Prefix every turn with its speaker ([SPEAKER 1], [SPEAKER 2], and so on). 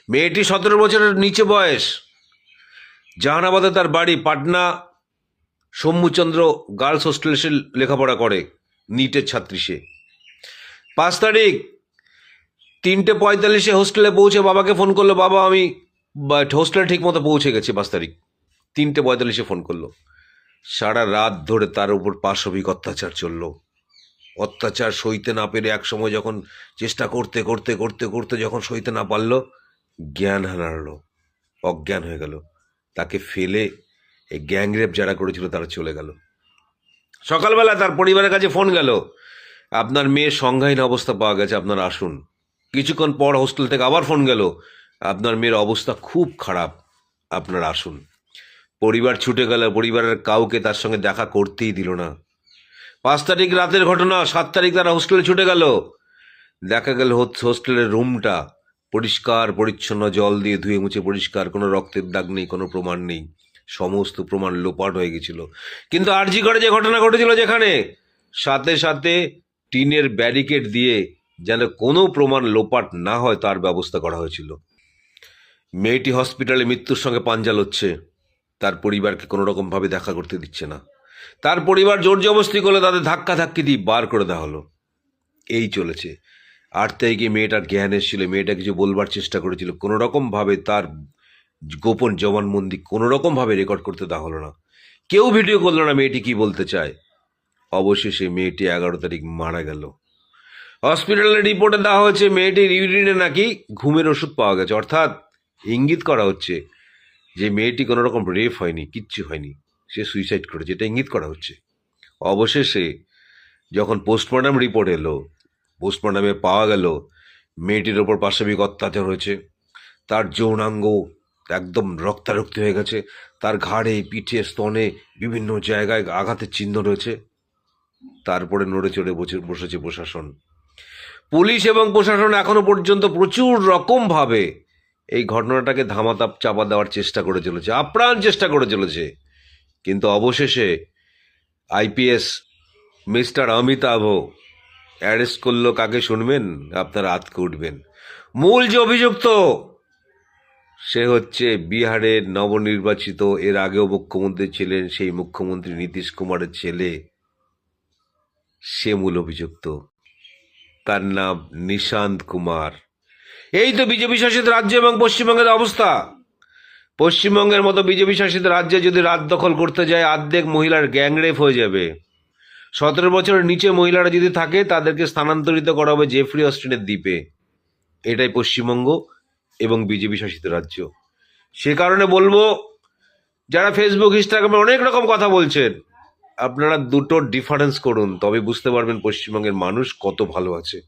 [SPEAKER 1] মেয়েটি 17 বছরের নিচে বয়স, জাহানাবাদে তার বাড়ি, পাটনা শম্ভুচন্দ্র গার্লস হোস্টেলে সে লেখাপড়া করে, নিটের ছাত্রী সে। 5 তারিখ 3:45 হোস্টেলে পৌঁছে বাবাকে ফোন করলো, বাবা আমি হোস্টেলে ঠিক মতো পৌঁছে গেছি। 5 তারিখ 3:45 ফোন করলো। সারা রাত ধরে তার উপর পাশবিক অত্যাচার চললো। অত্যাচার সইতে না পেরে এক সময় যখন চেষ্টা করতে করতে করতে করতে যখন সইতে না পারলো, জ্ঞান হারালো, অজ্ঞান হয়ে গেল। তাকে ফেলে এই গ্যাংরেপ যারা করেছিল তারা চলে গেল। সকালবেলা তার পরিবারের কাছে ফোন গেল, আপনার মেয়ের সংজ্ঞাহীন অবস্থা পাওয়া গেছে, আপনারা আসুন। কিছুক্ষণ পর হোস্টেল থেকে আবার ফোন গেল, আপনার মেয়ের অবস্থা খুব খারাপ, আপনারা আসুন। পরিবার ছুটে গেল, পরিবারের কাউকে তার সঙ্গে দেখা করতেই দিল না। 5 তারিখ রাতের ঘটনা। 7 তারিখ তারা হোস্টেলে ছুটে গেল। দেখা গেল হোস্টেলের রুমটা পরিষ্কার পরিচ্ছন্ন, জল দিয়ে ধুয়ে মুছে পরিষ্কার, কোনো রক্তের দাগ নেই, কোনো প্রমাণ নেই, সমস্ত প্রমাণ লোপাট হয়ে গেছিল। কিন্তু আরজি করে যে ঘটনা ঘটেছিল, যেখানে সাথে সাথে টিনের ব্যারিকেড দিয়ে যেন কোনো প্রমাণ লোপাট না হয় তার ব্যবস্থা করা হয়েছিল। মেয়েটি হসপিটালে মৃত্যুর সঙ্গে পাঞ্জা লড়ছে, তার পরিবারকে কোনো রকমভাবে দেখা করতে দিচ্ছে না। তার পরিবার জোর জবরদস্তি করলে তাদের ধাক্কা ধাক্কি দিয়ে বার করে দেওয়া হলো। এই চলেছে। 8 তারিখে মেয়েটার জ্ঞান এসেছিল, মেয়েটা কিছু বলবার চেষ্টা করেছিল, কোনো রকমভাবে তার গোপন জবানবন্দি কোনো রকমভাবে রেকর্ড করতে দেওয়া হলো না। কেউ ভিডিও করলো না মেয়েটি কি বলতে চায়। অবশেষে মেয়েটি 11 তারিখ মারা গেল। হসপিটালের রিপোর্টে দেওয়া হয়েছে মেয়েটির ইউরিনে নাকি ঘুমের ওষুধ পাওয়া গেছে, অর্থাৎ ইঙ্গিত করা হচ্ছে যে মেয়েটি কোনো রকম রেপ হয়নি, কিচ্ছু হয়নি, সে সুইসাইড করেছে, এটা ইঙ্গিত করা হচ্ছে। অবশেষে যখন পোস্টমর্টম রিপোর্ট এলো, পোস্টমর্টমে পাওয়া গেল মেয়েটির ওপর পাশবিক অত্যাচার হয়েছে। তার যৌনাঙ্গ একদম রক্তারক্তি হয়ে গেছে, তার ঘাড়ে, পিঠে, স্তনে বিভিন্ন জায়গায় আঘাতের চিহ্ন রয়েছে। তারপরে নড়ে চড়ে বসেছে প্রশাসন। পুলিশ এবং প্রশাসন এখনো পর্যন্ত প্রচুর রকমভাবে এই ঘটনাটাকে ধামাচাপা চাপা দেওয়ার চেষ্টা করে চলেছে, আপ্রাণ চেষ্টা করে চলেছে। কিন্তু অবশেষে আইপিএস মিস্টার অমিতাভ অ্যারেস্ট করলো কাকে শুনবেন? আপনারা আতকে উঠবেন। মূল যে অভিযুক্ত সে হচ্ছে বিহারের নবনির্বাচিত, এর আগেও মুখ্যমন্ত্রী ছিলেন, সেই মুখ্যমন্ত্রী নীতিশ কুমারের ছেলে, সে মূল অভিযুক্ত। তার নাম নিশান্ত কুমার। এই তো বিজেপি শাসিত রাজ্য এবং পশ্চিমবঙ্গের অবস্থা। পশ্চিমবঙ্গের মতো বিজেপি শাসিত রাজ্যে যদি রাত দখল করতে যায়, অর্ধেক মহিলার গ্যাংরেপ হয়ে যাবে। 17 বছরের নিচে মহিলারা যদি থাকে তাদেরকে স্থানান্তরিত করা হবে জেফ্রি অস্টিনের দ্বীপে। এটাই পশ্চিমবঙ্গ এবং বিজেপি শাসিত রাজ্য। সে কারণে বলবো, যারা ফেসবুক ইনস্টাগ্রামে অনেক রকম কথা বলছেন, আপনারা দুটো ডিফারেন্স করুন, তবে বুঝতে পারবেন পশ্চিমবঙ্গের মানুষ কত ভালো আছে।